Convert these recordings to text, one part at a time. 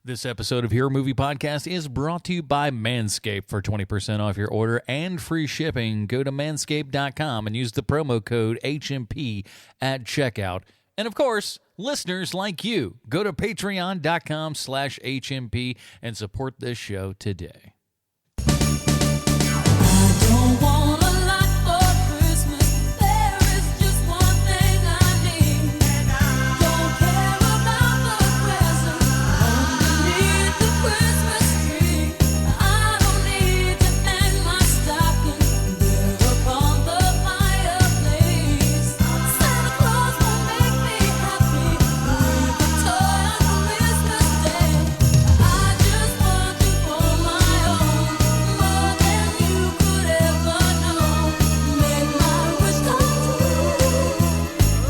This episode of Hero Movie Podcast is brought to you by Manscaped. For 20% off your order and free shipping, go to manscaped.com and use the promo code HMP at checkout. And of course, listeners like you, go to patreon.com/HMP and support this show today. I don't want a lot for Christmas. There is just one thing I need. Don't care about the presents underneath the Christmas tree. I don't need to hang my stocking there upon the fireplace. Santa Claus will make me happy with a toy on Christmas Day. I just want you for my own, more than you could ever know. Make my wish come true.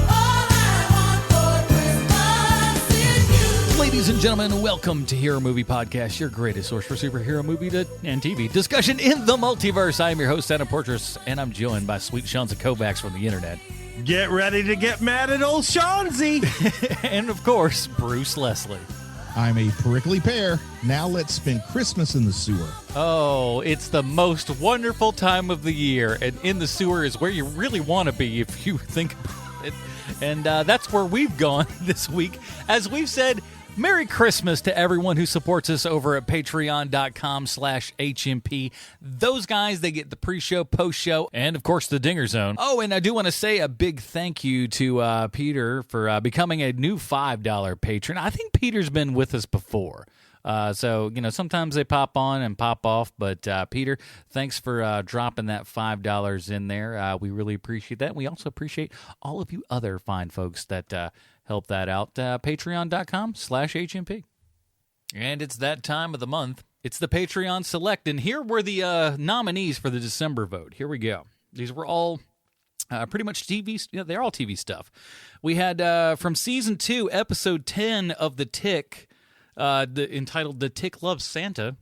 All I want for Christmas is you. Ladies and gentlemen, welcome to Hero Movie Podcast, your greatest source for superhero movie and TV discussion in the multiverse. I am your host, Adam Portress, and I'm joined by sweet Shans of Kovacs from the internet. Get ready to get mad at old Shawnzy. And of course, Bruce Leslie. I'm a prickly pear. Now let's spend Christmas in the sewer. Oh, it's the most wonderful time of the year, and in the sewer is where you really want to be if you think about it. And that's where we've gone this week. As we've said, Merry Christmas to everyone who supports us over at patreon.com/HMP. Those guys, they get the pre-show, post-show, and of course the Dinger Zone. Oh, and I do want to say a big thank you to Peter for becoming a new $5 patron. I think Peter's been with us before. So, you know, sometimes they pop on and pop off, but Peter, thanks for dropping that $5 in there. We really appreciate that. We also appreciate all of you other fine folks that help that out. Patreon.com/HMP. And it's that time of the month. It's the Patreon Select, and here were the nominees for the December vote. Here we go. These were all pretty much TV. You know, they're all TV stuff. We had from Season 2, Episode 10 of The Tick, entitled The Tick Loves Santa.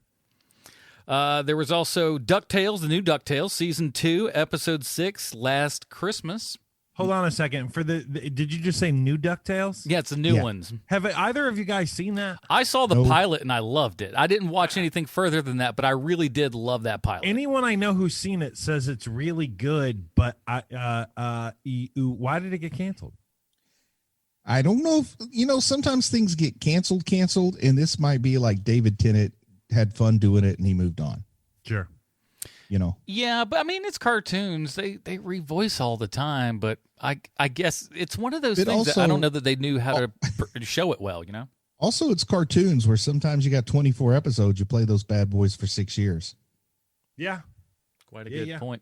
There was also DuckTales, the new DuckTales, Season 2, Episode 6, Last Christmas. Hold on a second. Did you just say new DuckTales? Yeah, it's the new ones. Have either of you guys seen that? I saw the pilot and I loved it. I didn't watch anything further than that, but I really did love that pilot. Anyone I know who's seen it says it's really good, but why did it get canceled? I don't know if, sometimes things get canceled, and this might be like David Tennant had fun doing it and he moved on. Sure. Yeah, but I mean, it's cartoons. They revoice all the time, but I guess it's one of those things that I don't know that they knew how to show it well, Also, it's cartoons where sometimes you got 24 episodes. You play those bad boys for 6 years. Yeah. Quite a good point.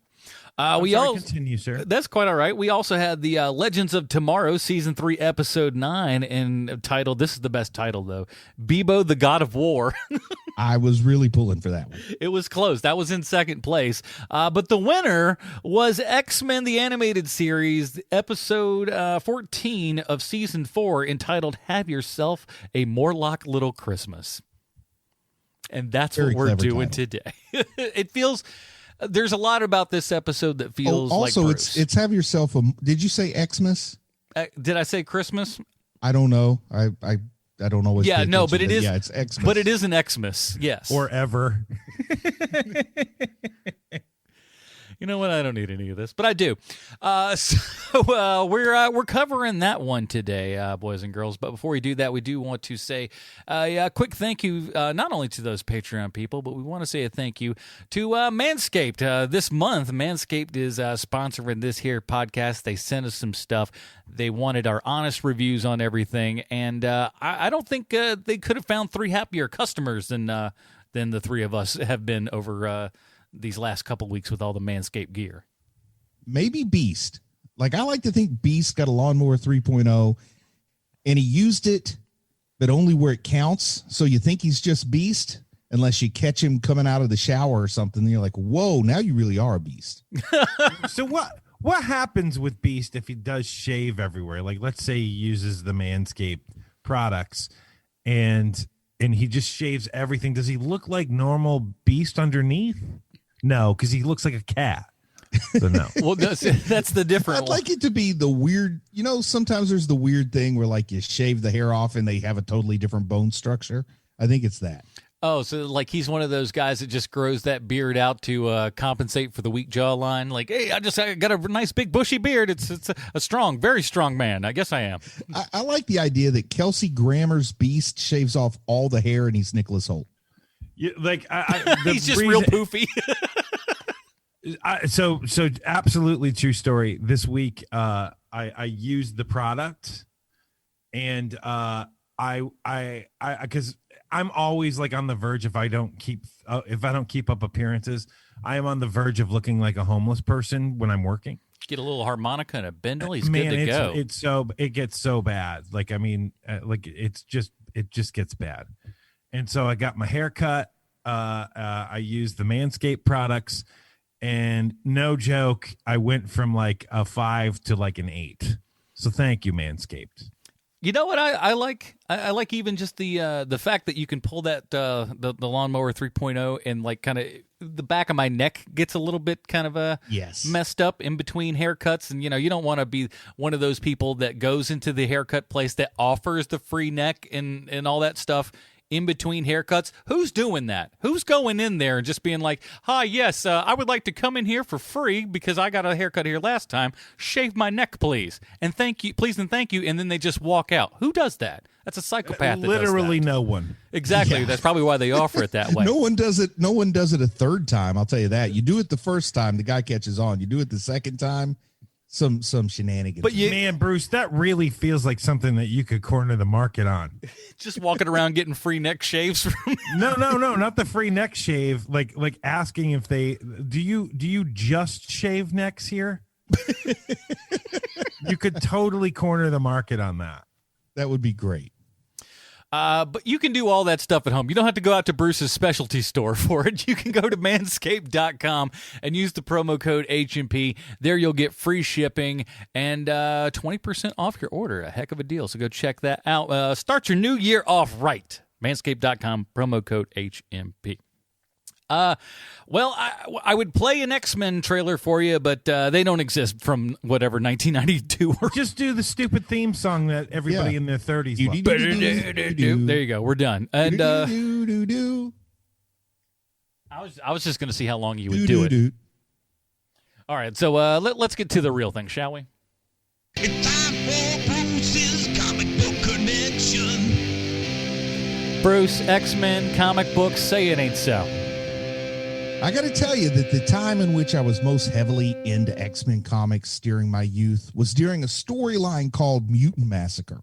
Continue, sir. That's quite all right. We also had the Legends of Tomorrow, Season 3, Episode 9, and titled, this is the best title, though, Bebo, the God of War. I was really pulling for that one. It was close. That was in second place. But the winner was X-Men, the Animated Series, Episode 14 of Season 4, entitled Have Yourself a Morlock Little Christmas. And that's Very what we're clever doing title. today. It feels... There's a lot about this episode that feels also, like Bruce. it's have yourself a. Did you say Xmas? Did I say Christmas? I don't know. I don't know what. Yeah, no, but it is. Yeah, it's Xmas. But it is an Xmas. Yes. Or ever. You know what? I don't need any of this, but I do. So we're covering that one today, boys and girls. But before we do that, we do want to say a quick thank you, not only to those Patreon people, but we want to say a thank you to Manscaped. This month, Manscaped is sponsoring this here podcast. They sent us some stuff. They wanted our honest reviews on everything, and I don't think they could have found three happier customers than the three of us have been over these last couple weeks with all the Manscaped gear. Maybe Beast. Like, I like to think Beast got a lawnmower 3.0 and he used it, but only where it counts. So you think he's just Beast unless you catch him coming out of the shower or something. And you're like, whoa, now you really are a beast. So what happens with Beast if he does shave everywhere? Like, let's say he uses the Manscaped products and he just shaves everything. Does he look like normal Beast underneath? No, because he looks like a cat. So no. Well, that's the different I'd one. like it to be the weird, sometimes there's the weird thing where like you shave the hair off and they have a totally different bone structure. I think it's that. Oh, so like he's one of those guys that just grows that beard out to compensate for the weak jawline. Like, hey, I got a nice big bushy beard. It's a strong, very strong man. I guess I am. I like the idea that Kelsey Grammer's Beast shaves off all the hair and he's Nicholas Holt. He's just real poofy. So absolutely true story. This week, I used the product, and because I'm always like on the verge if I don't keep up appearances, I am on the verge of looking like a homeless person when I'm working. Get a little harmonica and a bindle. He's good to go. It gets so bad. Like, I mean, it just gets bad. And so I got my hair cut. I used the Manscaped products, and no joke, I went from like a 5 to like an 8. So thank you, Manscaped. You know what I like? I like even just the fact that you can pull that the lawnmower 3.0 and like kind of the back of my neck gets a little bit kind of messed up in between haircuts, and you don't want to be one of those people that goes into the haircut place that offers the free neck and all that stuff in between haircuts. Who's doing that? Who's going in there and just being like, hi, yes, I would like to come in here for free because I got a haircut here last time. Shave my neck, please. And thank you, please and thank you. And then they just walk out. Who does that? That's a psychopath. Literally that does that. No one. Exactly. Yeah. That's probably why they offer it that way. No one does it. No one does it a third time. I'll tell you that. You do it the first time, the guy catches on. You do it the second time, some shenanigans. But man, Bruce, that really feels like something that you could corner the market on. Just walking around getting free neck shaves from No, not the free neck shave. Like asking if they do you just shave necks here? You could totally corner the market on that. That would be great. But you can do all that stuff at home. You don't have to go out to Bruce's specialty store for it. You can go to manscaped.com and use the promo code HMP. There you'll get free shipping and 20% off your order. A heck of a deal. So go check that out. Start your new year off right. Manscaped.com, promo code HMP. Well, I would play an X-Men trailer for you, but they don't exist from whatever 1992. Just do the stupid theme song that everybody in their 30s loved. There you go. We're done. And I was just going to see how long you would do it. All right, so let's get to the real thing, shall we? It's time for Bruce's Comic Book Connection. Bruce, X-Men, comic books, say it ain't so. I got to tell you that the time in which I was most heavily into X-Men comics during my youth was during a storyline called Mutant Massacre.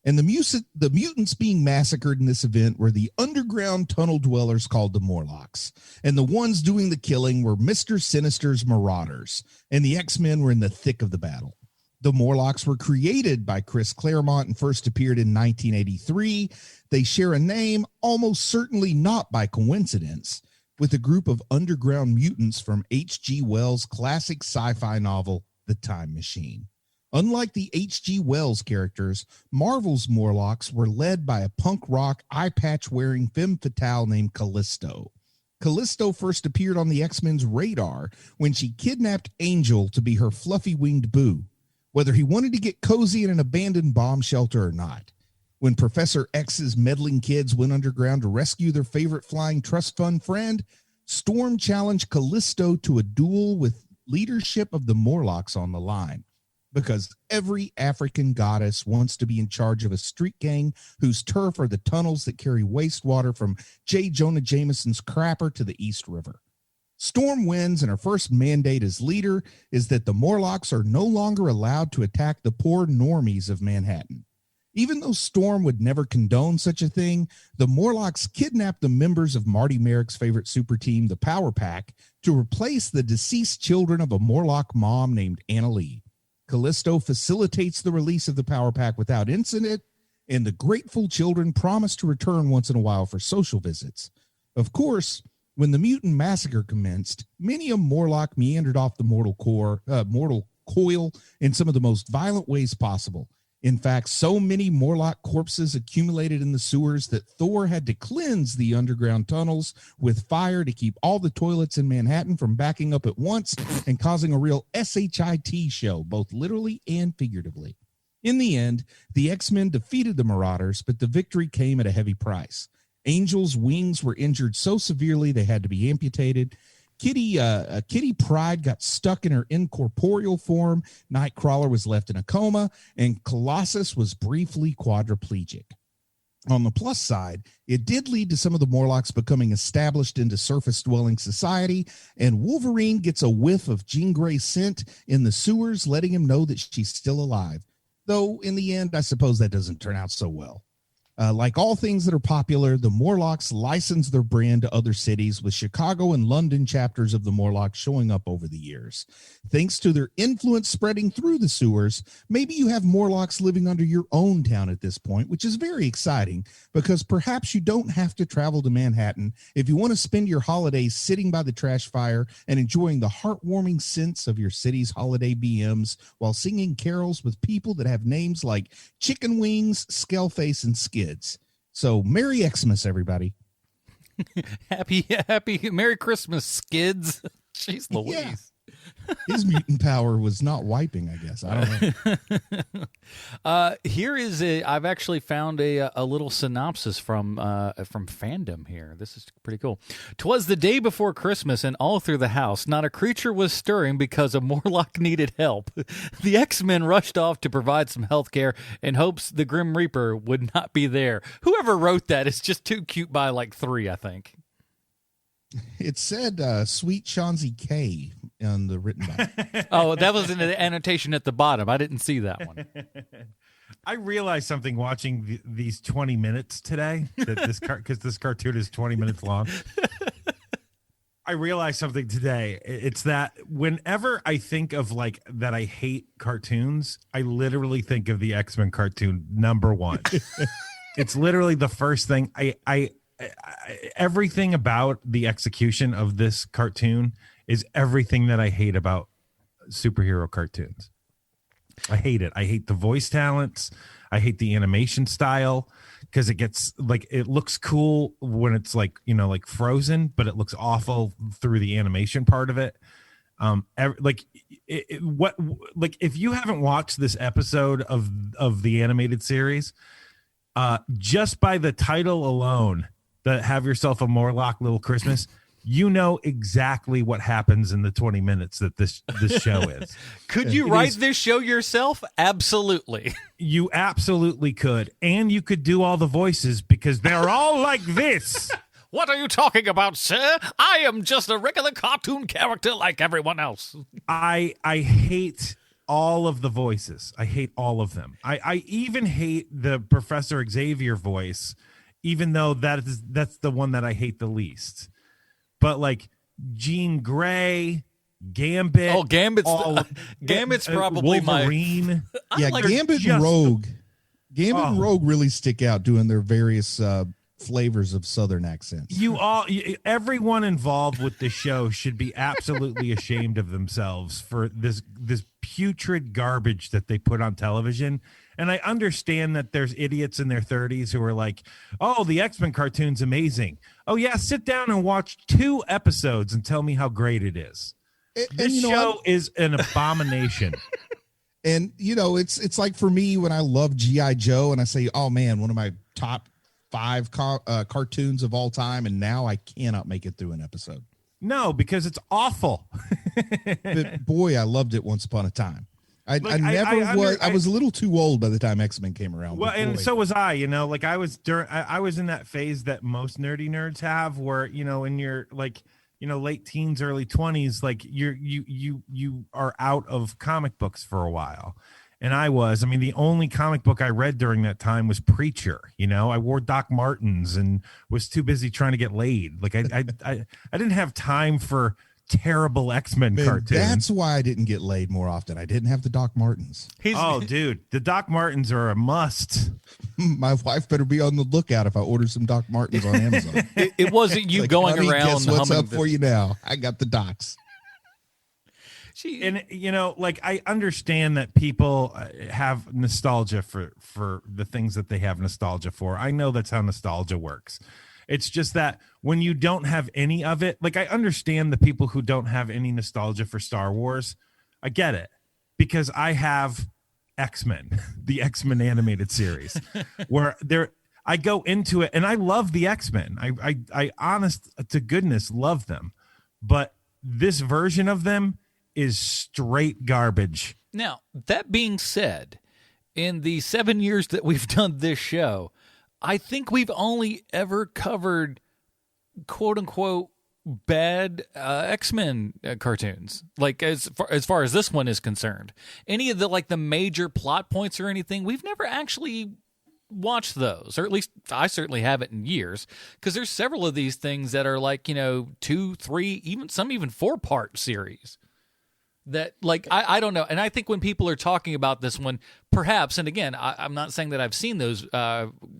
And the mutants being massacred in this event were the underground tunnel dwellers called the Morlocks. And the ones doing the killing were Mr. Sinister's Marauders. And the X-Men were in the thick of the battle. The Morlocks were created by Chris Claremont and first appeared in 1983. They share a name, almost certainly not by coincidence, with a group of underground mutants from H.G. Wells' classic sci-fi novel, The Time Machine. Unlike the H.G. Wells characters, Marvel's Morlocks were led by a punk rock, eye-patch-wearing femme fatale named Callisto. Callisto first appeared on the X-Men's radar when she kidnapped Angel to be her fluffy-winged boo, whether he wanted to get cozy in an abandoned bomb shelter or not. When Professor X's meddling kids went underground to rescue their favorite flying trust fund friend, Storm challenged Callisto to a duel with leadership of the Morlocks on the line. Because every African goddess wants to be in charge of a street gang whose turf are the tunnels that carry wastewater from J. Jonah Jameson's Crapper to the East River. Storm wins, and her first mandate as leader is that the Morlocks are no longer allowed to attack the poor normies of Manhattan. Even though Storm would never condone such a thing, the Morlocks kidnapped the members of Marty Merrick's favorite super team, the Power Pack, to replace the deceased children of a Morlock mom named Anna Lee. Callisto facilitates the release of the Power Pack without incident, and the grateful children promise to return once in a while for social visits. Of course, when the mutant massacre commenced, many a Morlock meandered off the mortal coil in some of the most violent ways possible. In fact, so many Morlock corpses accumulated in the sewers that Thor had to cleanse the underground tunnels with fire to keep all the toilets in Manhattan from backing up at once and causing a real SHIT show, both literally and figuratively. In the end, the X-Men defeated the Marauders, but the victory came at a heavy price. Angel's wings were injured so severely they had to be amputated. Kitty Pryde got stuck in her incorporeal form. Nightcrawler was left in a coma, and Colossus was briefly quadriplegic. On the plus side, it did lead to some of the Morlocks becoming established into surface-dwelling society, and Wolverine gets a whiff of Jean Grey's scent in the sewers, letting him know that she's still alive. Though, in the end, I suppose that doesn't turn out so well. Like all things that are popular, the Morlocks license their brand to other cities, with Chicago and London chapters of the Morlocks showing up over the years. Thanks to their influence spreading through the sewers, maybe you have Morlocks living under your own town at this point, which is very exciting because perhaps you don't have to travel to Manhattan if you want to spend your holidays sitting by the trash fire and enjoying the heartwarming scents of your city's holiday BMs while singing carols with people that have names like Chicken Wings, Scaleface, and Skids. So Merry Xmas, everybody. Happy Merry Christmas, Skids. Jeez Louise. Yeah. His mutant power was not wiping, I guess. I don't know. Here is I've actually found a little synopsis from fandom here. This is pretty cool. 'Twas the day before Christmas, and all through the house, not a creature was stirring because a Morlock needed help. The X-Men rushed off to provide some health care in hopes the Grim Reaper would not be there. Whoever wrote that is just too cute by like 3, I think. It said Sweet Chauncey K on the written doc. Oh, that was in the annotation at the bottom. I didn't see that one. I realized something watching these 20 minutes today, that because this cartoon is 20 minutes long. I realized something today. It's that whenever I think of like that I hate cartoons, I literally think of the X-Men cartoon #1. It's literally the first thing I everything about the execution of this cartoon is everything that I hate about superhero cartoons. I hate it. I hate the voice talents. I hate the animation style because it gets like, it looks cool when it's like, you know, like Frozen, but it looks awful through the animation part of it. If you haven't watched this episode of the animated series, just by the title alone, that Have Yourself a Morlock Little Christmas, you know exactly what happens in the 20 minutes that this show is. Could you write this show yourself? Absolutely. You absolutely could. And you could do all the voices because they're all like this. What are you talking about, sir? I am just a regular cartoon character like everyone else. I hate all of the voices. I hate all of them. I even hate the Professor Xavier voice, even though that's the one that I hate the least. But like Jean Grey, Gambit. Oh, Gambit's probably Wolverine. Yeah, like Gambit and Rogue. Gambit and Rogue really stick out doing their various flavors of Southern accents. Everyone involved with this show should be absolutely ashamed of themselves for this putrid garbage that they put on television. And I understand that there's idiots in their 30s who are like, oh, the X-Men cartoon's amazing. Oh, yeah, sit down and watch 2 episodes and tell me how great it is. This show is an abomination. And, you know, it's like for me when I love G.I. Joe and I say, oh, man, one of my top 5 cartoons of all time, and now I cannot make it through an episode. No, because it's awful. But boy, I loved it once upon a time. I was a little too old by the time X-Men came around. Well, and so was I, you know, like I was in that phase that most nerdy nerds have where, you know, in your like, you know, late teens, early 20s, like you are out of comic books for a while. And the only comic book I read during that time was Preacher. You know, I wore Doc Martens and was too busy trying to get laid. Like I didn't have time for terrible X-Men cartoons. That's why I didn't get laid more often. I didn't have the Doc Martens. Dude, the Doc Martens are a must. My wife better be on the lookout if I order some Doc Martens on Amazon. It wasn't you like, going honey, around. Guess what's up for you now? I got the Docs. And, you know, like I understand that people have nostalgia for the things that they have nostalgia for. I know that's how nostalgia works. It's just that when you don't have any of it, like I understand the people who don't have any nostalgia for Star Wars. I get it because I have X-Men, the X-Men animated series, where I go into it and I love the X-Men. I honest to goodness love them, but this version of them is straight garbage. Now, that being said, in the 7 years that we've done this show, I think we've only ever covered quote unquote bad X-Men cartoons. Like as far as this one is concerned, any of the major plot points or anything, we've never actually watched those, or at least I certainly haven't in years, because there's several of these things that are 2, 3, even 4-part series that I don't know. And I think when people are talking about this one, perhaps, and again, I'm not saying that I've seen those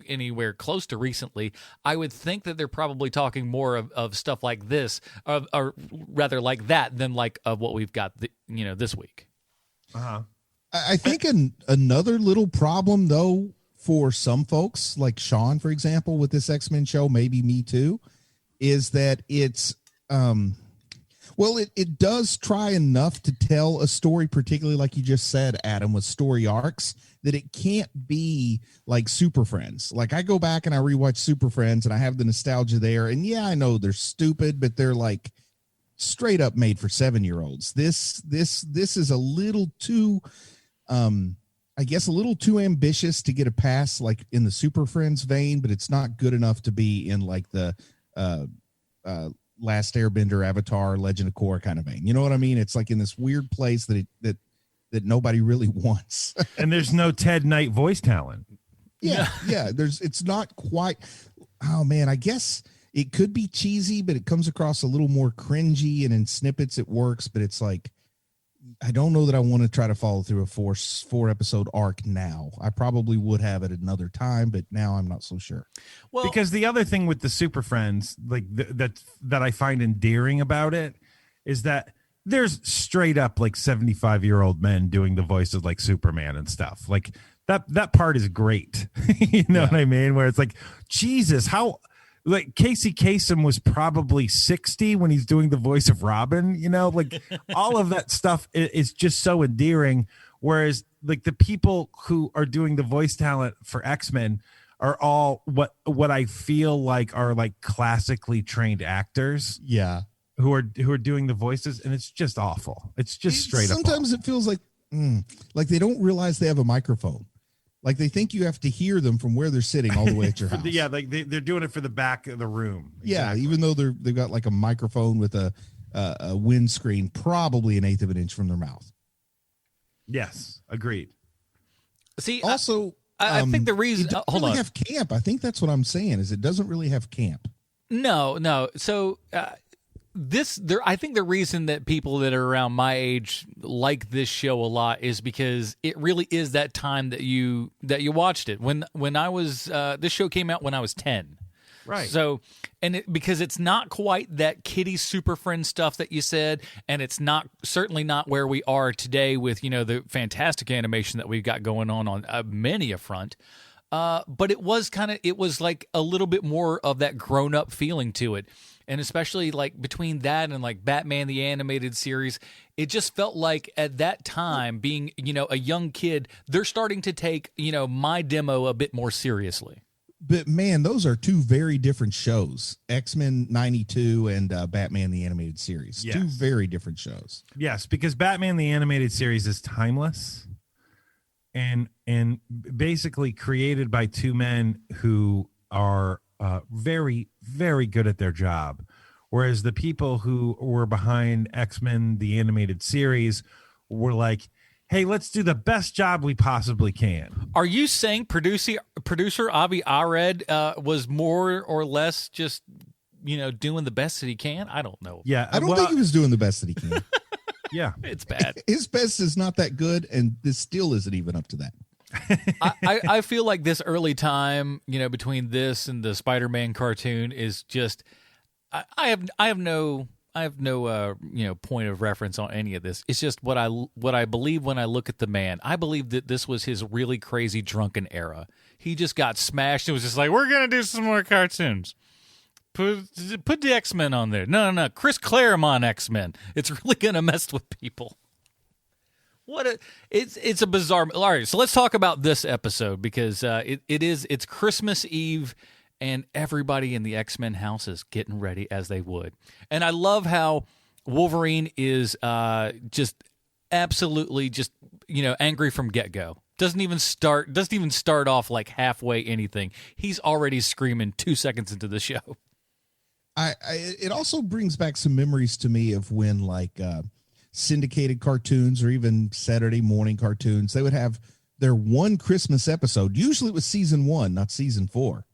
anywhere close to recently, I would think that they're probably talking more of stuff like this, or rather like that, than of what we've got this week. I think another little problem, though, for some folks, like Sean, for example, with this X-Men show, maybe me too, is that it's it does try enough to tell a story, particularly like you just said, Adam, with story arcs, that it can't be like Super Friends. Like, I go back and I rewatch Super Friends and I have the nostalgia there. And yeah, I know they're stupid, but they're straight up made for 7-year-olds. This is a little too, I guess, a little too ambitious to get a pass in the Super Friends vein, but it's not good enough to be in the Last Airbender, Avatar, Legend of Korra kind of vein. You know what I mean? It's in this weird place that nobody really wants. And there's no Ted Knight voice talent. Yeah. It's not quite. Oh man, I guess it could be cheesy, but it comes across a little more cringy, and in snippets it works. But it's I don't know that I want to try to follow through a 4-episode arc now. I probably would have at another time, but now I'm not so sure. Well, because the other thing with the Super Friends, that I find endearing about it, is that there's straight up 75-year-old men doing the voice of Superman and stuff. That part is great. You know what I mean? Where it's Jesus, how Casey Kasem was probably 60 when he's doing the voice of Robin, all of that stuff is just so endearing. Whereas the people who are doing the voice talent for X-Men are all what I feel are classically trained actors. Yeah. Who are doing the voices, and it's just awful. It's just straight up. Sometimes it feels like they don't realize they have a microphone. They think you have to hear them from where they're sitting all the way at your house. Yeah, they're doing it for the back of the room. Yeah, Exactly. even though they've got a microphone with a windscreen, probably 1/8 of an inch from their mouth. Yes, agreed. See, Also, I think the reason. it doesn't Hold really on. have camp. I think that's what I'm saying. Is it doesn't really have camp. No. So I think the reason that people that are around my age like this show a lot is because it really is that time that you watched it. When I was this show came out when I was 10. Right. So, because it's not quite that kiddie Super Friend stuff that you said, and it's certainly not where we are today with the fantastic animation that we've got going on many a front. But it was a little bit more of that grown up feeling to it. And especially between that and Batman the Animated Series, it just felt like at that time, being a young kid, they're starting to take my demo a bit more seriously. But man, those are two very different shows: X-Men '92 and Batman the Animated Series. Yes. Two very different shows. Yes, because Batman the Animated Series is timeless, and basically created by two men who are very, very good at their job, whereas the people who were behind X-Men the Animated Series were hey, let's do the best job we possibly can. Are you saying producer Avi Arad was more or less just doing the best that he can? I don't know. Yeah, I don't think he was doing the best that he can. Yeah, It's bad. His best is not that good, and this still isn't even up to that. I feel like this early time, between this and the Spider-Man cartoon is just I have no point of reference on any of this. It's just what I believe when I look at the man. I believe that this was his really crazy drunken era. He just got smashed. It was just we're gonna do some more cartoons. Put the X-Men on there. No. Chris Claremont X-Men. It's really gonna mess with people. It's a bizarre. All right, so let's talk about this episode because it's Christmas Eve and everybody in the X-Men house is getting ready as they would. And I love how Wolverine is just absolutely just, angry from get-go. Doesn't even start off like halfway anything. He's already screaming 2 seconds into the show. It also brings back some memories to me of when syndicated cartoons or even Saturday morning cartoons, they would have their one Christmas episode. Usually it was season 1, not season 4.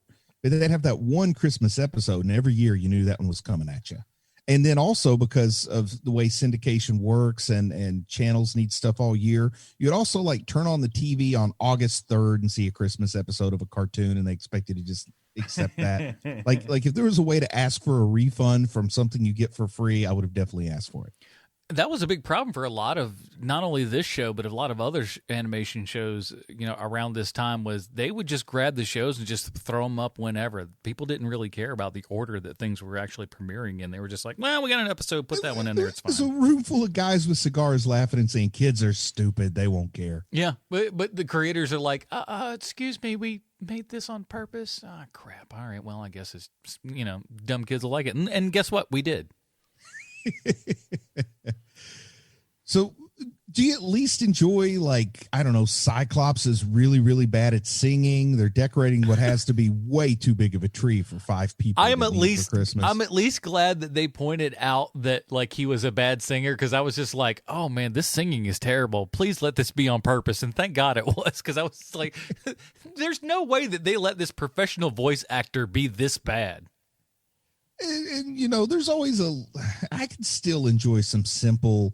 But they'd have that one Christmas episode, and every year you knew that one was coming at you. And then also because of the way syndication works and channels need stuff all year, you'd also like turn on the TV on August 3rd and see a Christmas episode of a cartoon, and they expect you to just accept that. like if there was a way to ask for a refund from something you get for free, I would have definitely asked for it. That was a big problem for a lot of not only this show, but a lot of other animation shows, around this time was they would just grab the shows and just throw them up whenever. People didn't really care about the order that things were actually premiering in. They were just like, well, we got an episode, put that one in there. It's fine. There's a room full of guys with cigars laughing and saying kids are stupid. They won't care. Yeah. But the creators are like, excuse me, we made this on purpose. Ah, crap. All right. Well, I guess it's, dumb kids will like it. And guess what? We did. So do you at least enjoy, Cyclops is really, really bad at singing. They're decorating what has to be way too big of a tree for 5 people. I'm at Christmas. least glad that they pointed out that he was a bad singer, because I was just like, oh man, this singing is terrible. Please let this be on purpose. And thank God it was, because I was like, there's no way that they let this professional voice actor be this bad. And there's always I can still enjoy some simple,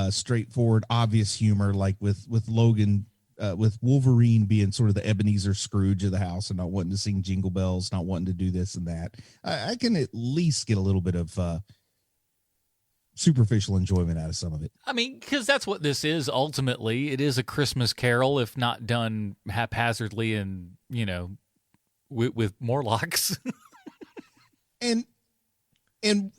straightforward, obvious humor, like with Logan, with Wolverine being sort of the Ebenezer Scrooge of the house and not wanting to sing Jingle Bells, not wanting to do this and that. I can at least get a little bit of superficial enjoyment out of some of it. I mean, because that's what this is. Ultimately, it is a Christmas Carol, if not done haphazardly and with Morlocks. And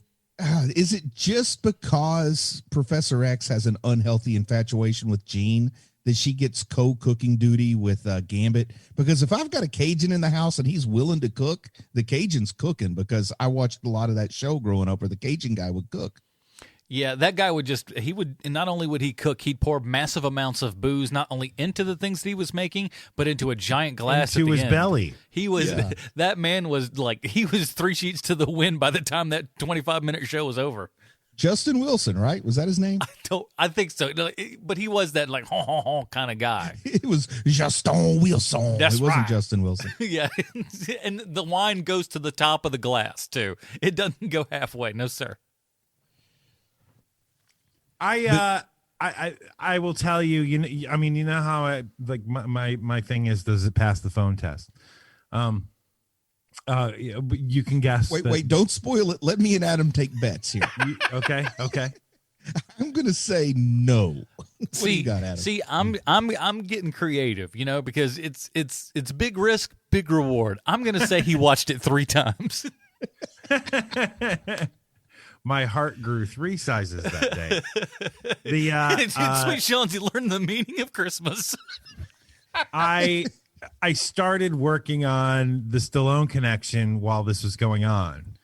is it just because Professor X has an unhealthy infatuation with Jean that she gets co-cooking duty with Gambit? Because if I've got a Cajun in the house and he's willing to cook, the Cajun's cooking, because I watched a lot of that show growing up where the Cajun guy would cook. Yeah, that guy would not only would he cook, he'd pour massive amounts of booze, not only into the things that he was making, but into a giant glass into at the his end. belly. He was, that man was he was 3 sheets to the wind by the time that 25-minute show was over. Justin Wilson, right? Was that his name? I think so. But he was that kind of guy. It was Justin Wilson. That's it wasn't right. Justin Wilson. Yeah. And the wine goes to the top of the glass, too. It doesn't go halfway. No, sir. I will tell you, you know how I my thing is, does it pass the phone test? You can guess. Wait, don't spoil it. Let me and Adam take bets here. Okay. I'm going to say no. What do you got, Adam? I'm getting creative, because it's big risk, big reward. I'm going to say he watched it 3 times. My heart grew 3 sizes that day. It's Sweet Sean's, he learned the meaning of Christmas. I started working on the Stallone connection while this was going on.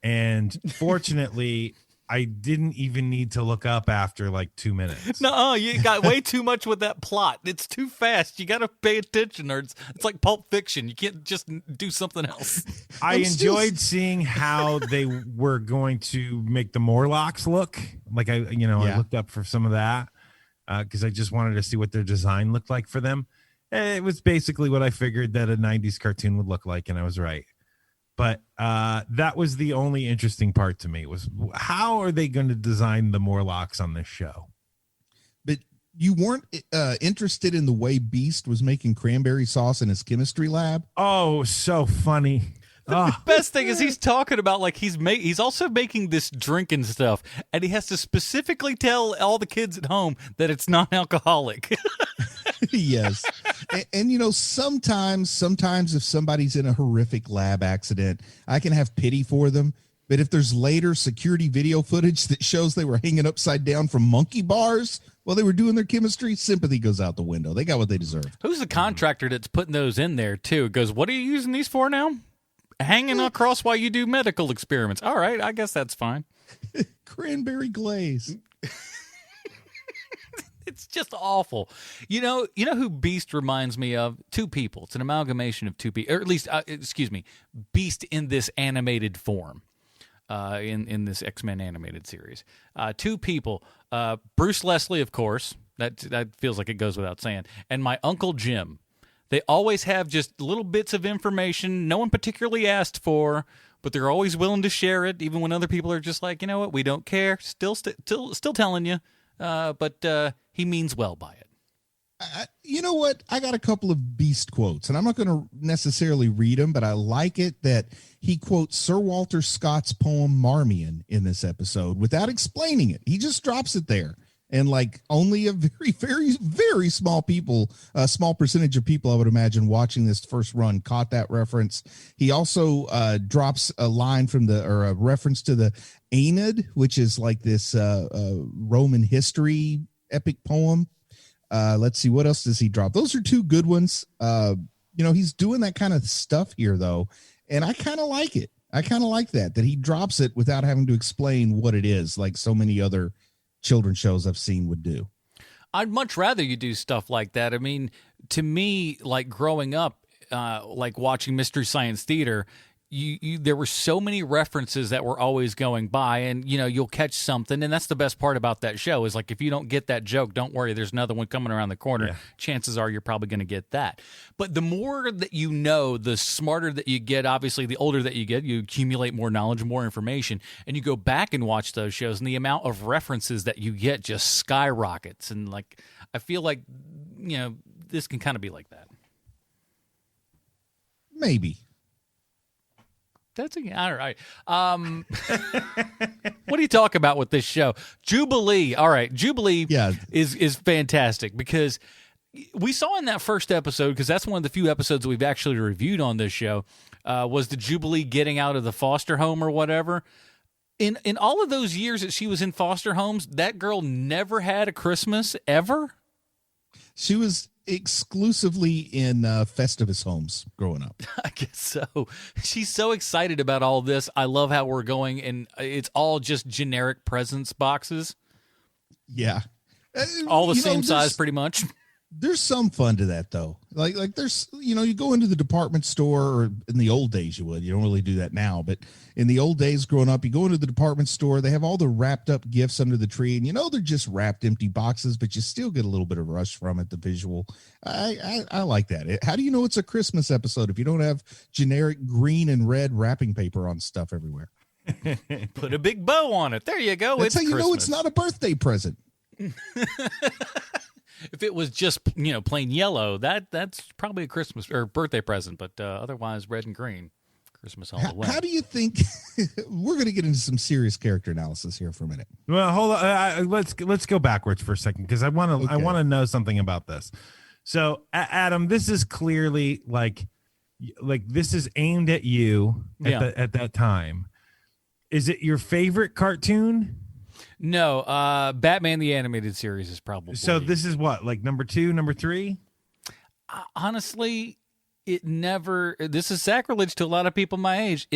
And fortunately, I didn't even need to look up after 2 minutes. No, you got way too much with that plot. It's too fast. You got to pay attention, or it's like Pulp Fiction. You can't just do something else. I enjoyed seeing how they were going to make the Morlocks look. I looked up for some of that because I just wanted to see what their design looked like for them. It was basically what I figured that a 90s cartoon would look like, and I was right. But that was the only interesting part to me, was how are they going to design the Morlocks on this show? But you weren't interested in the way Beast was making cranberry sauce in his chemistry lab? Oh, so funny. The best thing is he's talking about he's also making this drinking stuff, and he has to specifically tell all the kids at home that it's non-alcoholic. Yes. And sometimes if somebody's in a horrific lab accident, I can have pity for them, But if there's later security video footage that shows they were hanging upside down from monkey bars while they were doing their chemistry, sympathy goes out the window. They got what they deserved. Who's the contractor that's putting those in there, too? It goes, what are you using these for now? Hanging across while you do medical experiments. All right, I guess that's fine. Cranberry glaze. It's just awful. You know who Beast reminds me of? Two people. It's an amalgamation of two people, or at least, Beast in this animated form. In this X-Men animated series. Two people, Bruce Leslie, of course, that feels like it goes without saying, and my Uncle Jim. They always have just little bits of information no one particularly asked for, but they're always willing to share it, even when other people are just like, you know what, we don't care, still telling you, but he means well by it. You know what? I got a couple of Beast quotes, and I'm not going to necessarily read them, but I like it that he quotes Sir Walter Scott's poem Marmion in this episode without explaining it. He just drops it there. And like only a very, very, very small percentage of people, I would imagine, watching this first run caught that reference. He also drops a line or a reference to the Aeneid, which is like this Roman history epic poem. Let's see, what else does he drop? Those are two good ones. He's doing that kind of stuff here, though, and I kind of like it. I kind of like that he drops it without having to explain what it is, like so many other children's shows I've seen would do. I'd much rather you do stuff like that. I mean, to me, like growing up, like watching Mystery Science Theater, there were so many references that were always going by, and you'll catch something, and that's the best part about that show is like if you don't get that joke, don't worry, there's another one coming around the corner. Yeah. Chances are you're probably going to get that. But the more that you know, the smarter that you get. Obviously, the older that you get, you accumulate more knowledge, more information, and you go back and watch those shows, and the amount of references that you get just skyrockets. And like I feel like this can kind of be like that. Maybe. That's all right. What do you talk about with this show? Jubilee. All right. Jubilee is fantastic because we saw in that first episode, because that's one of the few episodes that we've actually reviewed on this show, was the Jubilee getting out of the foster home or whatever. In all of those years that she was in foster homes, that girl never had a Christmas ever. She was exclusively in Festivus homes growing up. I guess so. She's so excited about all this. I love how we're going, and it's all just generic presents boxes. Yeah. All the same size, pretty much. There's some fun to that, though. Like there's, you go into the department store, or in the old days you would. You don't really do that now, but in the old days growing up, you go into the department store, they have all the wrapped up gifts under the tree, and they're just wrapped empty boxes, but you still get a little bit of rush from it, the visual. I like that. How do you know it's a Christmas episode if you don't have generic green and red wrapping paper on stuff everywhere? Put a big bow on it. There you go. That's how you know it's not a birthday present. If it was just plain yellow, that's probably a Christmas or birthday present, but otherwise red and green, Christmas all the way. How do you think we're going to get into some serious character analysis here for a minute? Well, hold on. Let's go backwards for a second because I want to know something about this. So, Adam, this is clearly like this is aimed at you at that time. Is it your favorite cartoon? No, Batman the Animated Series is probably. So this is what, like number 2, number 3? Honestly, it never. This is sacrilege to a lot of people my age.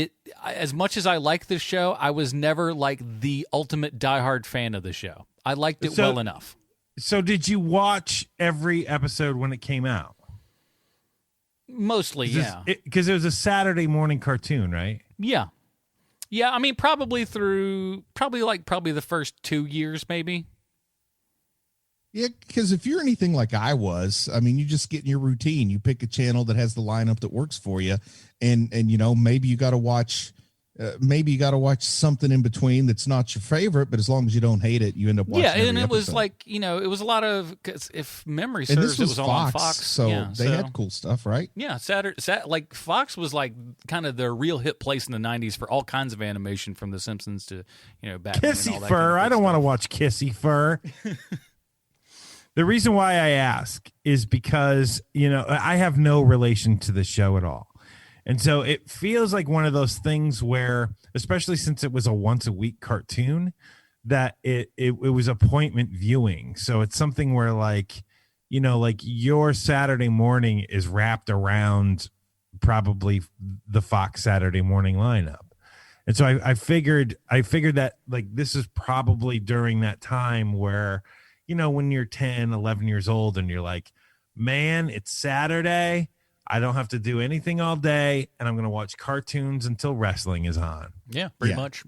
As much as I like this show, I was never like the ultimate diehard fan of the show. I liked it well enough. So did you watch every episode when it came out? Mostly, yeah. Because it was a Saturday morning cartoon, right? Yeah. Yeah, I mean, probably the first 2 years, maybe. Yeah, because if you're anything like I was, I mean, you just get in your routine. You pick a channel that has the lineup that works for you, and maybe you got to watch. Maybe you got to watch something in between that's not your favorite, but as long as you don't hate it, you end up watching. Yeah, and it episode. Was like it was a lot of. Cause if memory serves, it was all on Fox, so they had cool stuff, right? Yeah, like Fox was like kind of the real hit place in the '90s for all kinds of animation, from The Simpsons to Batman. Kissy and all that Fur. kind of I don't stuff. want to watch Kissy Fur. The reason why I ask is because I have no relation to the show at all. And so it feels like one of those things where, especially since it was a once a week cartoon, that it was appointment viewing. So it's something where like, you know, like your Saturday morning is wrapped around probably the Fox Saturday morning lineup. And so I figured that like this is probably during that time where, you know, when you're 10, 11 years old and you're like, man, it's Saturday. I don't have to do anything all day. And I'm going to watch cartoons until wrestling is on. Yeah, pretty Yeah. much.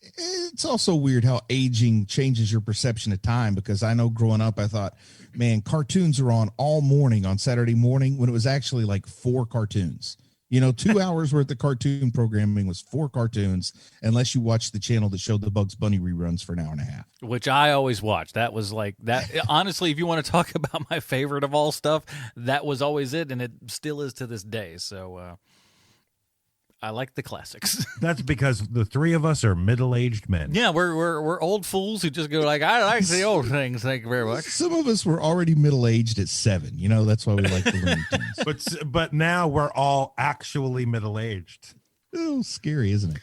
It's also weird how aging changes your perception of time, because I know growing up, I thought, man, cartoons are on all morning on Saturday morning, when it was actually like 4 cartoons. You know, 2 hours worth of cartoon programming was 4 cartoons, unless you watched the channel that showed the Bugs Bunny reruns for an hour and a half. Which I always watched. That was like that. Honestly, if you want to talk about my favorite of all stuff, that was always it, and it still is to this day. So I like the classics. That's because the three of us are middle-aged men. Yeah, we're old fools who just go like, I like the old things. Thank you very much. Some of us were already middle-aged at 7. You know, that's why we like the Looney Tunes. But now we're all actually middle-aged. Oh, scary, isn't it?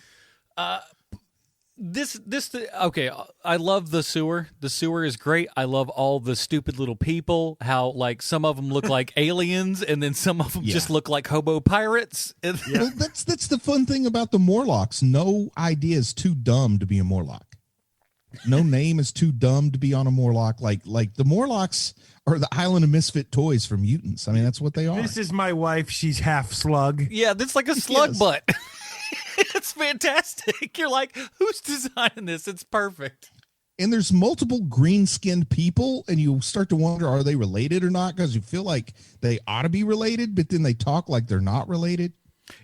Okay, I love the sewer. The sewer is great. I love all the stupid little people, how like some of them look like aliens and then some of them just look like hobo pirates. Well, that's the fun thing about the Morlocks. No idea is too dumb to be a Morlock. No name is too dumb to be on a Morlock. Like the Morlocks are the Island of Misfit Toys for mutants. I mean, that's what they are. This is my wife. She's half slug. Yeah, that's like a slug Yes. butt. It's fantastic. You're like, who's designing this? It's perfect. And there's multiple green-skinned people, and you start to wonder, are they related or not? Because you feel like they ought to be related, but then they talk like they're not related.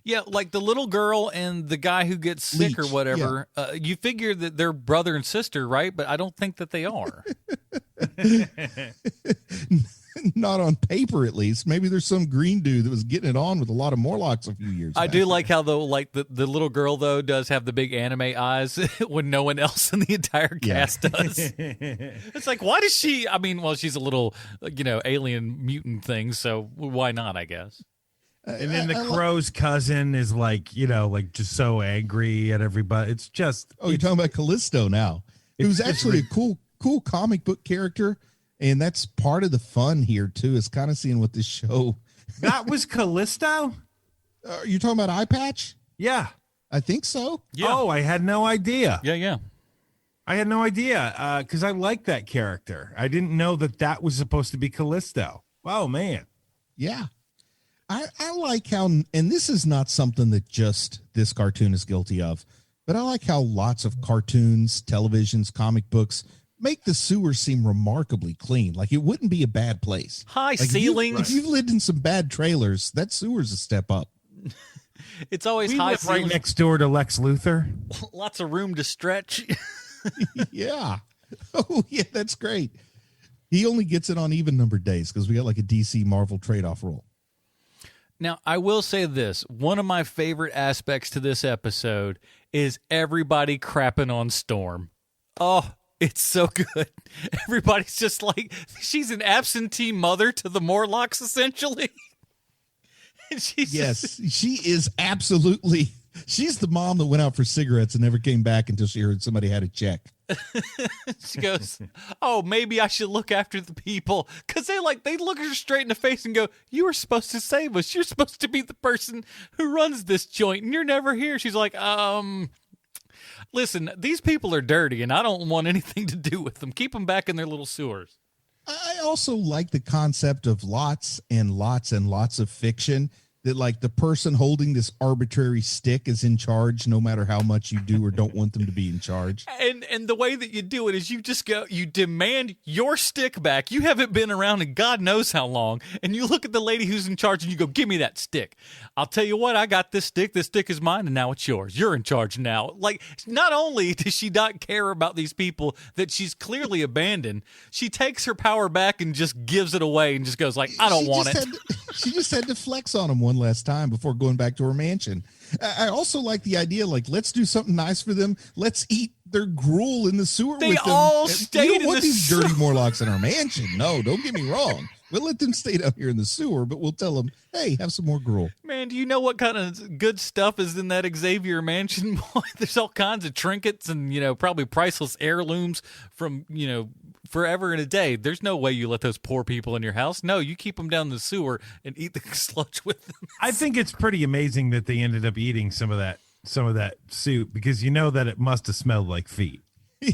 Yeah, like the little girl and the guy who gets sick or Leech, whatever. You figure that they're brother and sister, right? But I don't think that they are. Not on paper, at least. Maybe there's some green dude that was getting it on with a lot of Morlocks a few years I back. do like how though, like the little girl though does have the big anime eyes when no one else in the entire cast does. It's like, why does she? I mean, well, she's a little, alien mutant thing, so why not? I guess. And then the crow's cousin is like, like just so angry at everybody. It's just. Oh, you're talking about Callisto now, who's actually a cool comic book character. And that's part of the fun here, too, is kind of seeing what this show. That was Callisto? You're talking about Eye Patch? Yeah. I think so. Yeah. Oh, I had no idea. Yeah. I had no idea because I like that character. I didn't know that was supposed to be Callisto. Oh, man. Yeah. I like how, and this is not something that just this cartoon is guilty of, but I like how lots of cartoons, televisions, comic books make the sewer seem remarkably clean. Like it wouldn't be a bad place. High Like ceilings. If you've lived in some bad trailers, that sewer's a step up. It's always We high live right ceilings. next door to Lex Luthor. Lots of room to stretch. Yeah. Oh, yeah, that's great. He only gets it on even numbered days because we got like a DC Marvel trade-off rule. Now, I will say this. One of my favorite aspects to this episode is everybody crapping on Storm. Oh, it's so good. Everybody's just like, she's an absentee mother to the Morlocks, essentially. And she's Yes, she is absolutely. She's the mom that went out for cigarettes and never came back until she heard somebody had a check. she goes, oh, maybe I should look after the people. Because they look her straight in the face and go, you were supposed to save us. You're supposed to be the person who runs this joint, and you're never here. She's like, listen, these people are dirty, and I don't want anything to do with them. Keep them back in their little sewers. I also like the concept of lots and lots and lots of fiction, that like the person holding this arbitrary stick is in charge no matter how much you do or don't want them to be in charge. And the way that you do it is you just go, you demand your stick back. You haven't been around in God knows how long. And you look at the lady who's in charge and you go, give me that stick. I'll tell you what, I got this stick. This stick is mine and now it's yours. You're in charge now. Like, not only does she not care about these people that she's clearly abandoned, she takes her power back and just gives it away and just goes like, I don't want it. She just had to flex on them one last time before going back to her mansion. I also like the idea, like, let's do something nice for them. Let's eat their gruel in the sewer They with them. all We stayed don't in want the these dirty Morlocks in our mansion. No, don't get me wrong. We'll let them stay down here in the sewer, but we'll tell them, hey, have some more gruel. Man, do you know what kind of good stuff is in that Xavier mansion? Boy, there's all kinds of trinkets and, probably priceless heirlooms from, forever and a day. There's no way you let those poor people in your house. No, you keep them down the sewer and eat the sludge with them. I think it's pretty amazing that they ended up eating some of that soup, because you know that it must have smelled like feet. I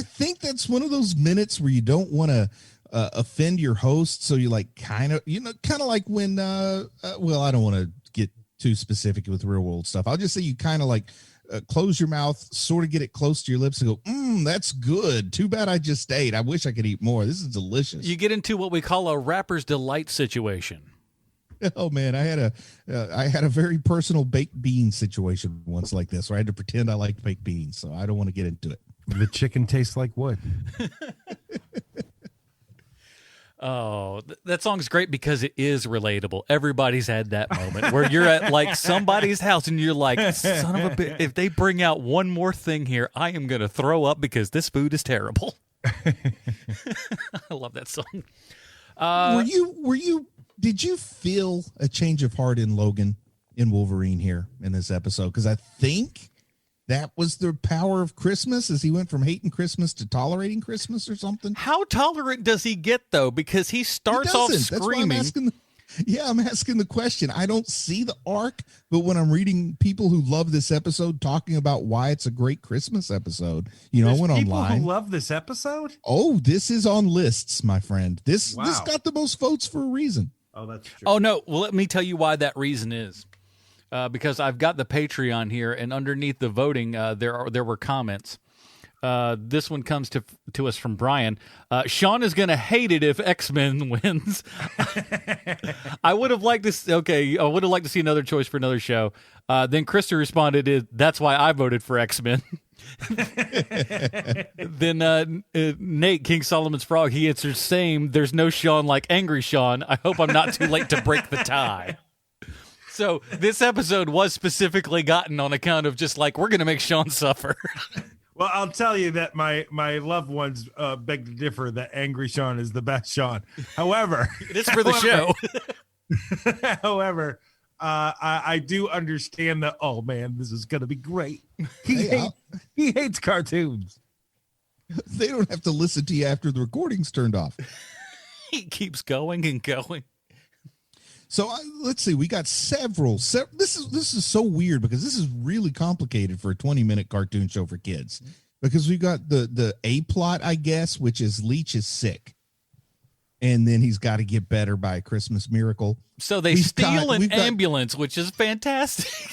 think that's one of those minutes where you don't want to offend your host, so you kind of like when well, I don't want to get too specific with real world stuff. I'll just say you kind of close your mouth, sort of get it close to your lips and go, that's good. Too bad I just ate. I wish I could eat more. This is delicious. You get into what we call a rapper's delight situation. Oh man, I had a very personal baked bean situation once like this, where I had to pretend I liked baked beans, so I don't want to get into it. The chicken tastes like wood. Oh, that song's great because it is relatable. Everybody's had that moment where you're at somebody's house and you're like, son of a bitch, if they bring out one more thing here, I am going to throw up because this food is terrible. I love that song. Did you feel a change of heart in Logan, in Wolverine here in this episode? Because I think that was the power of Christmas, as he went from hating Christmas to tolerating Christmas or something. How tolerant does he get, though? Because he starts off screaming. I'm asking the question. I don't see the arc, but when I'm reading people who love this episode talking about why it's a great Christmas episode, I went people online. Who love this episode? Oh, this is on lists, my friend. This got the most votes for a reason. Oh, that's true. Oh, no. Well, let me tell you why that reason is. Because I've got the Patreon here, and underneath the voting, there were comments. This one comes to us from Brian. Sean is going to hate it if X-Men wins. I would have liked to. Okay, I would have liked to see another choice for another show. Then Krista responded, "That's why I voted for X-Men." Then Nate, King Solomon's Frog, he answers, "Same. There's no Sean like Angry Sean. I hope I'm not too late to break the tie." So this episode was specifically gotten on account of just we're going to make Sean suffer. Well, I'll tell you that my loved ones beg to differ that Angry Sean is the best Sean. However, it is for the show. However, I do understand that. Oh man, this is going to be great. He hates cartoons. They don't have to listen to you after the recording's turned off. He keeps going and going. So let's see. We got several. This is so weird because this is really complicated for a 20-minute cartoon show for kids. Because we've got the A plot, I guess, which is Leech is sick, and then he's got to get better by a Christmas miracle. So they steal an ambulance, which is fantastic.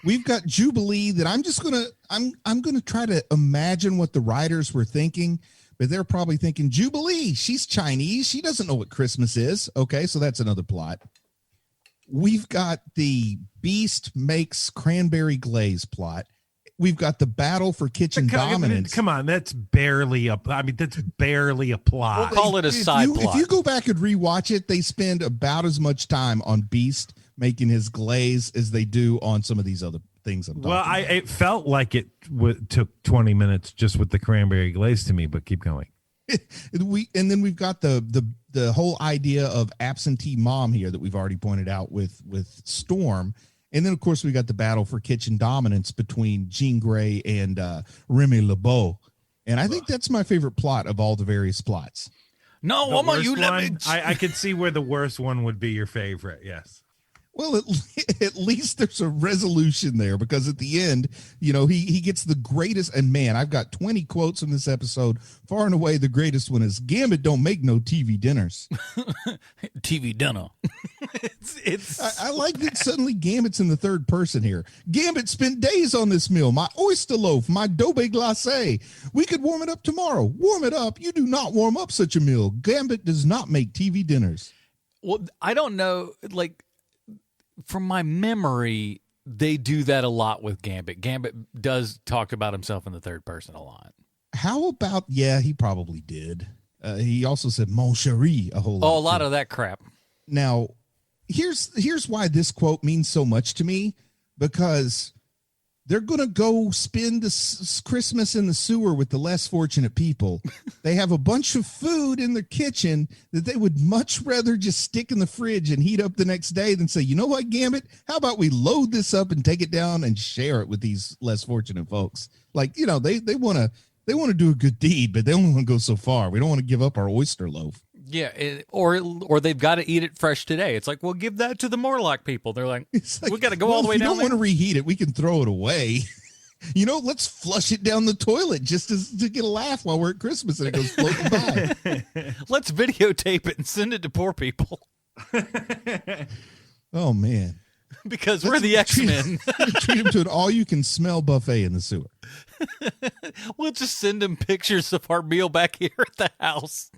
We've got Jubilee that I'm gonna try to imagine what the writers were thinking. But they're probably thinking, Jubilee, she's Chinese. She doesn't know what Christmas is. Okay, so that's another plot. We've got the Beast makes cranberry glaze plot. We've got the battle for kitchen dominance. Come on, that's barely a plot. We'll call it a side plot. If you go back and rewatch it, they spend about as much time on Beast making his glaze as they do on some of these other things I'm talking about. It felt like it took 20 minutes just with the cranberry glaze to me, but keep going. And then we've got the whole idea of absentee mom here that we've already pointed out with Storm. And then, of course, we got the battle for kitchen dominance between Jean Grey and Remy LeBeau. And I think that's my favorite plot of all the various plots. No, I could see where the worst one would be your favorite, yes. Well, at least there's a resolution there, because at the end, he gets the greatest. And man, I've got 20 quotes from this episode. Far and away, the greatest one is, Gambit don't make no TV dinners. TV dinner. I like that suddenly Gambit's in the third person here. Gambit spent days on this meal. My oyster loaf, my dobe glacé. We could warm it up tomorrow. Warm it up. You do not warm up such a meal. Gambit does not make TV dinners. Well, I don't know, from my memory, they do that a lot with Gambit. Gambit does talk about himself in the third person a lot. How about, he probably did. He also said mon chéri a whole lot. Oh, a lot of that crap. Now, here's why this quote means so much to me, because they're going to go spend Christmas in the sewer with the less fortunate people. They have a bunch of food in their kitchen that they would much rather just stick in the fridge and heat up the next day than say, you know what, Gambit, how about we load this up and take it down and share it with these less fortunate folks? Like, you know, they want to do a good deed, but they only want to go so far. We don't want to give up our oyster loaf. Yeah, or they've got to eat it fresh today. It's like, well, give that to the Morlock people. They're like, we got to go all the way down there. If you don't want to reheat it, we can throw it away. You know, let's flush it down the toilet just to get a laugh while we're at Christmas and it goes floating by. Let's videotape it and send it to poor people. Oh, man. Because we're the X-Men. Treat them to an all-you-can-smell buffet in the sewer. We'll just send them pictures of our meal back here at the house.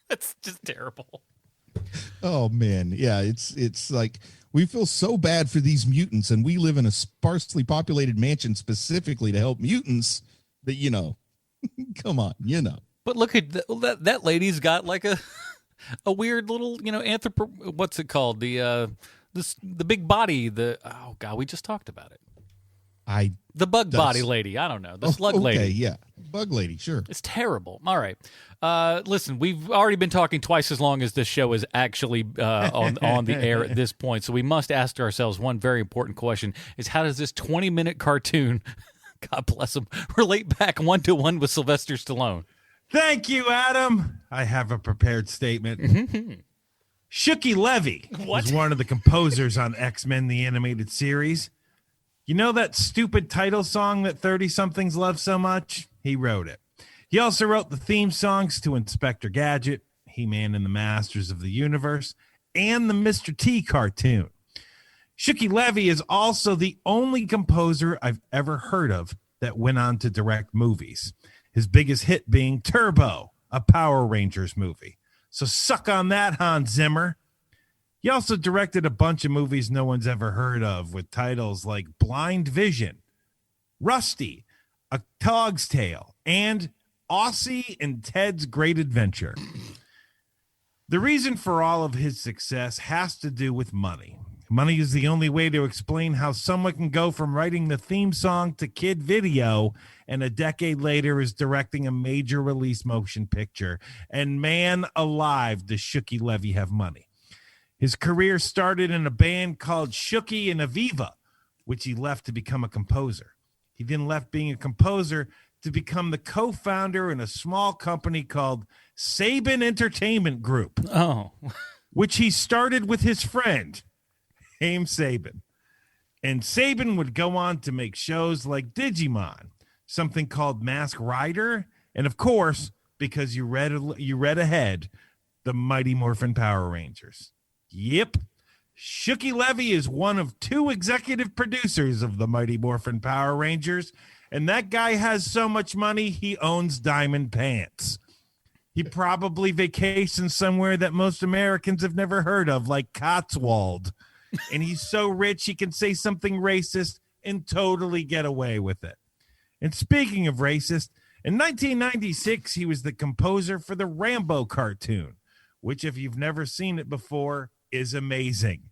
That's just terrible. Oh man, yeah, it's like we feel so bad for these mutants, and we live in a sparsely populated mansion specifically to help mutants. That you know, come on, you know. But look at that lady's got like a weird little what's it called, the big body, oh god, we just talked about it. The bug body lady. I don't know. The slug lady. Yeah. Bug lady, sure. It's terrible. All right. Listen, we've already been talking twice as long as this show is actually on the air at this point. So we must ask ourselves one very important question is how does this 20-minute cartoon, God bless him, relate back one-to-one with Sylvester Stallone? Thank you, Adam. I have a prepared statement. Shooky Levy was one of the composers on X-Men, the animated series. You know that stupid title song that 30-somethings love so much? He wrote it. He also wrote the theme songs to Inspector Gadget, He-Man and the Masters of the Universe, and the Mr. T cartoon. Shooky Levy is also the only composer I've ever heard of that went on to direct movies. His biggest hit being Turbo, a Power Rangers movie. So suck on that, Hans Zimmer. He also directed a bunch of movies no one's ever heard of with titles like Blind Vision, Rusty, A Dog's Tale, and Aussie and Ted's Great Adventure. The reason for all of his success has to do with money. Money is the only way to explain how someone can go from writing the theme song to kid video and a decade later is directing a major release motion picture. And man alive, does Shooky Levy have money. His career started in a band called Shooky and Aviva, which he left to become a composer. He then left being a composer to become the co-founder in a small company called Saban Entertainment Group, which he started with his friend, Haim Saban. And Saban would go on to make shows like Digimon, something called Mask Rider, and of course, because you read ahead, the Mighty Morphin Power Rangers. Yep. Shooky Levy is one of two executive producers of the Mighty Morphin Power Rangers, and that guy has so much money he owns diamond pants. He probably vacations somewhere that most Americans have never heard of, like Cotswold. And he's so rich he can say something racist and totally get away with it. And speaking of racist, in 1996, he was the composer for the Rambo cartoon, which if you've never seen it before, is amazing.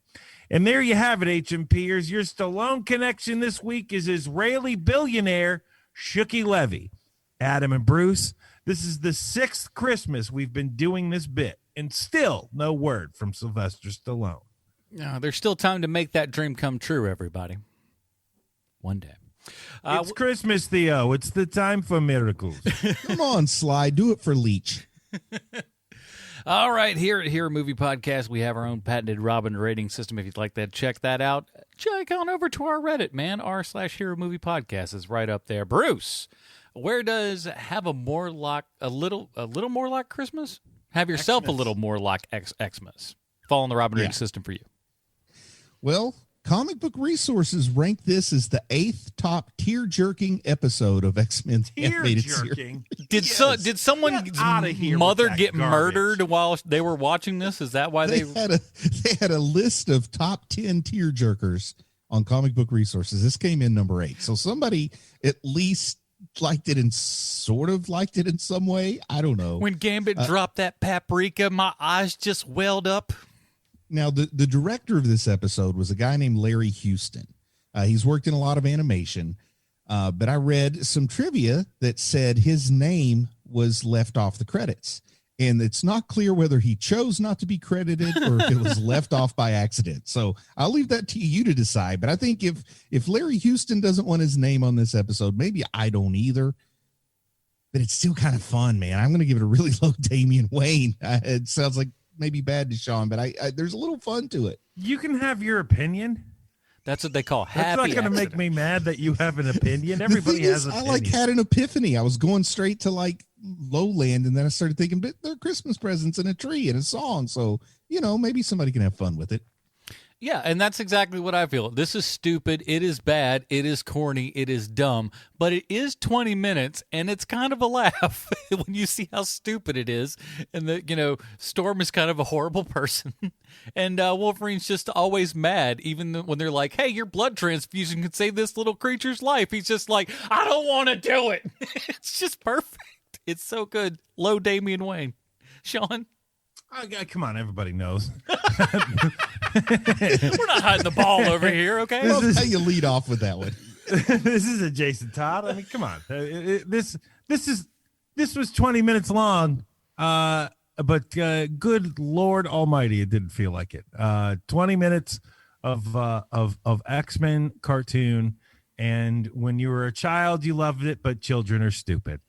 And there you have it, HMPers. Your Stallone connection this week is Israeli billionaire Shooky Levy. Adam and Bruce, this is the 6th Christmas we've been doing this bit, and still no word from Sylvester Stallone. No, there's still time to make that dream come true, everybody. One day. It's Christmas, Theo. It's the time for miracles. Come on, Sly. Do it for Leech. All right, here at Hero Movie Podcast, we have our own patented Robin rating system. If you'd like to check that out, check on over to our Reddit, man. r/Hero Movie Podcast is right up there. Bruce, where does have a little Morlock Christmas? Have yourself Xmas. A little Morlock Xmas. Fall on the Robin rating system for you. Well, Comic Book Resources ranked this as the 8th top tear-jerking episode of X-Men animated series. Did someone's mother get murdered while they were watching this? Is that why they had a list of top 10 tear-jerkers on Comic Book Resources. This came in number 8. So somebody at least liked it in some way. I don't know. When Gambit dropped that paprika, my eyes just welled up. Now, the director of this episode was a guy named Larry Houston. He's worked in a lot of animation, but I read some trivia that said his name was left off the credits. And it's not clear whether he chose not to be credited or if it was left off by accident. So I'll leave that to you to decide. But I think if Larry Houston doesn't want his name on this episode, maybe I don't either. But it's still kind of fun, man. I'm going to give it a really low Damian Wayne. It sounds like maybe bad to Sean, but I there's a little fun to it. You can have your opinion. That's what they call That's happy not going to accident. make me mad that you have an opinion. Everybody The thing has is, an I opinion. had an epiphany. I was going straight to like Lowland, and then I started thinking, but they're Christmas presents and a tree and a song. So, maybe somebody can have fun with it. Yeah, and that's exactly what I feel. This is stupid. It is bad. It is corny. It is dumb. But it is 20 minutes, and it's kind of a laugh when you see how stupid it is. And that, Storm is kind of a horrible person. And Wolverine's just always mad, even when they're like, hey, your blood transfusion could save this little creature's life. He's just like, I don't want to do it. It's just perfect. It's so good. Low Damian Wayne. Sean? Come on, everybody knows. We're not hiding the ball over here, okay? Love how you lead off with that one. This is a Jason Todd. I mean, come on. This was 20 minutes long, but good Lord Almighty, it didn't feel like it. 20 minutes of X-Men cartoon, and when you were a child, you loved it, but children are stupid.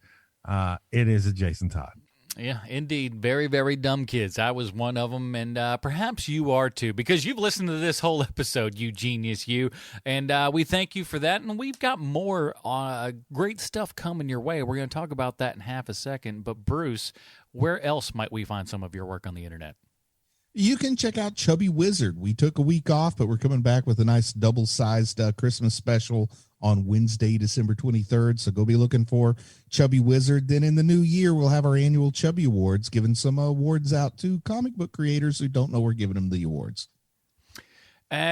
It is a Jason Todd. Yeah, indeed. Very, very dumb kids. I was one of them, and perhaps you are too, because you've listened to this whole episode, you genius, you. And we thank you for that, and we've got more great stuff coming your way. We're going to talk about that in half a second. But, Bruce, where else might we find some of your work on the internet? You can check out Chubby Wizard. We took a week off, but we're coming back with a nice double-sized Christmas special on Wednesday, December 23rd. So go be looking for Chubby Wizard. Then in the new year, we'll have our annual Chubby Awards, giving some awards out to comic book creators who don't know we're giving them the awards.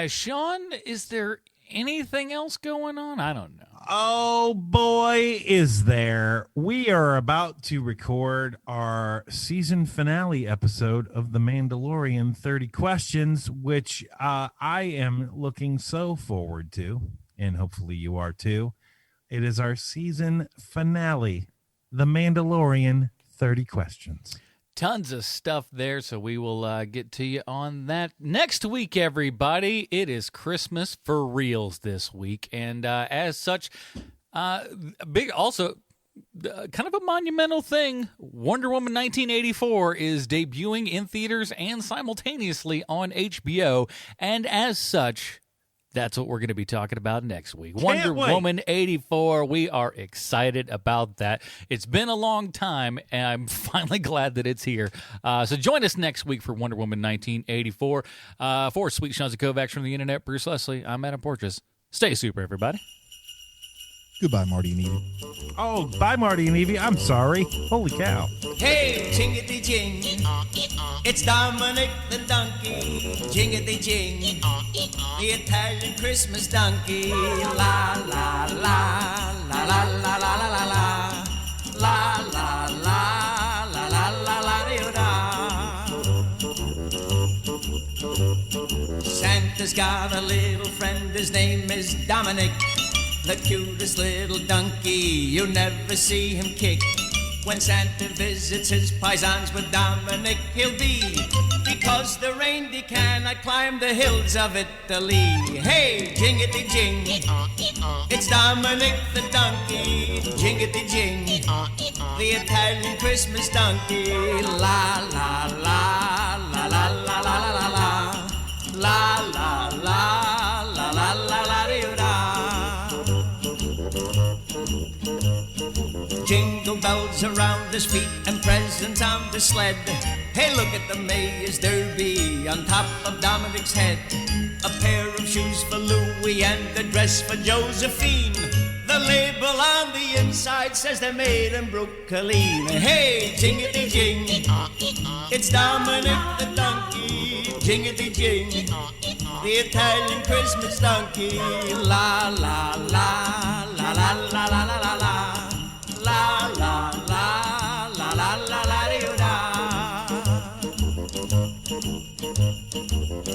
Sean, is there anything else going on? I don't know. Oh boy, is there. We are about to record our season finale episode of The Mandalorian 30 Questions, which I am looking so forward to, and hopefully you are too. It is our season finale, The Mandalorian 30 Questions. Tons of stuff there, so we will get to you on that next week, everybody. It is Christmas for reals this week, and as such, big also kind of a monumental thing. Wonder Woman 1984 is debuting in theaters and simultaneously on HBO, and as such, that's what we're going to be talking about next week. Wonder Woman 84. We are excited about that. It's been a long time, and I'm finally glad that it's here. So join us next week for Wonder Woman 1984. For Sweet Sean Kovacs from the internet, Bruce Leslie, I'm Adam Porches. Stay super, everybody. Goodbye, Marty and Edie. Oh, bye, Marty and Evie. I'm sorry. Holy cow. Hey, jingity jing, it's Dominic the donkey. Jingity jing, the Italian Christmas donkey. La la la la la la la la la la la la la la la la la. Santa's got a little friend. His name is Dominic. The cutest little donkey, you never see him kick. When Santa visits his paisans with Dominic, he'll be, because the reindeer cannot climb the hills of Italy. Hey, jingity jing, it's Dominic the donkey. Jingity jing, the Italian Christmas donkey. La la la la la la la la la la la la la la la la la. Jingle bells around his feet and presents on the sled. Hey, look at the Mayor's Derby on top of Dominic's head. A pair of shoes for Louie and a dress for Josephine. The label on the inside says they're made in Brooklyn. Hey, jingity jing, it's Dominic the donkey. Jingity jing, the Italian Christmas donkey. La la la la la la la la la la. La la la la la la la da.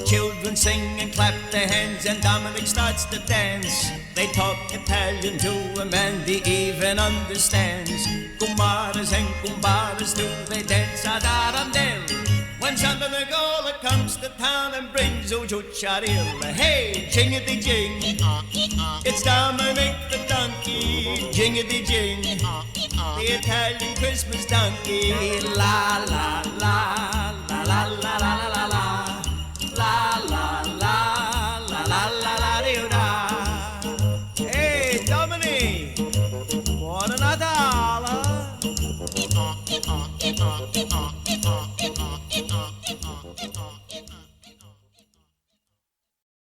Children sing and clap their their hands and Dominic starts to dance. They talk Italian to him and he even understands. Kumbaras and kumbaras do they dance ad Arundel. When Santa Nicola comes to town and brings Ujucharilla, hey, jingity jing, it's Dominic the donkey, jingity jing, the Italian Christmas donkey. La la la la la la la la la la la la la la la la da. Hey, Dominic, buon Natale.